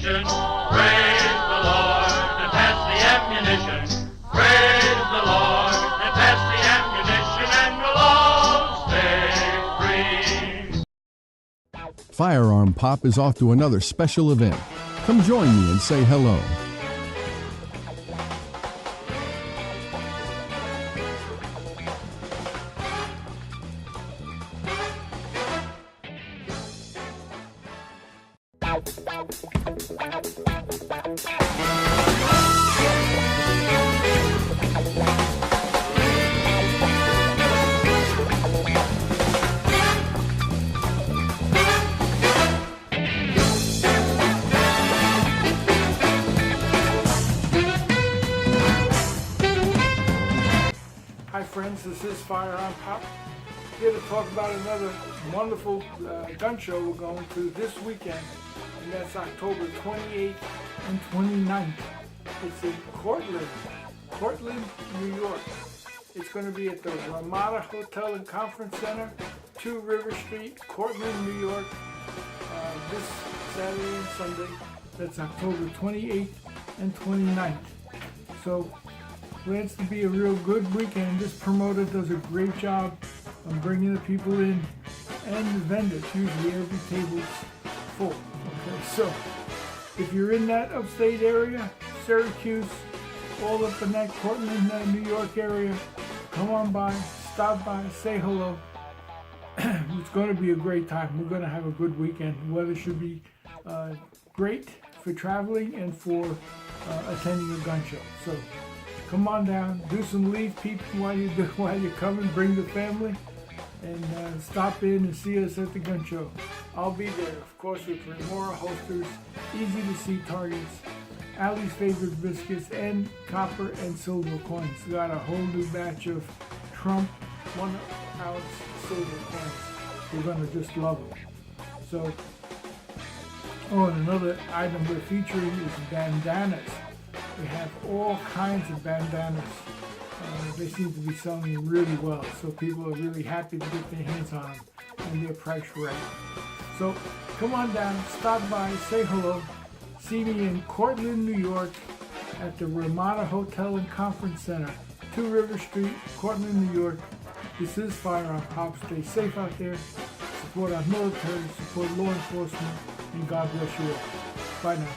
ammunition. Praise the Lord and pass the ammunition. Praise the Lord and pass the ammunition, and we'll all stay free. Firearm Pop is off to another special event. Come join me and say hello. Hi friends, this is FirearmPop, here to talk about another wonderful gun show we're going to this weekend, and that's October 28th and 29th. It's in Cortland, New York. It's going to be at the Ramada Hotel and Conference Center, 2 River Street, Cortland, New York, this Saturday and Sunday. That's October 28th and 29th. So, plans to be a real good weekend. This promoter does a great job of bringing the people in, and the vendors. Usually every table's full. Okay, so if you're in that upstate area, Syracuse, all up in that Cortland, New York area, come on by, stop by, say hello. It's going to be a great time. We're going to have a good weekend. The weather should be great for traveling and for attending a gun show. So come on down, do some leave peeping while you're coming, bring the family, and stop in and see us at the gun show. I'll be there, of course, with Remora holsters, easy to see targets, Allie's favorite biscuits, and copper and silver coins. We got a whole new batch of Trump 1 ounce silver coins. You're gonna just love them. So, and another item we're featuring is bandanas. We have all kinds of bandanas. They seem to be selling really well, so people are really happy to get their hands on them, and they're priced right. So come on down, stop by, say hello. See me in Cortland, New York at the Ramada Hotel and Conference Center, 2 River Street, Cortland, New York. This is Firearm Pop. Stay safe out there. Support our military, support law enforcement, and God bless you all. Bye now.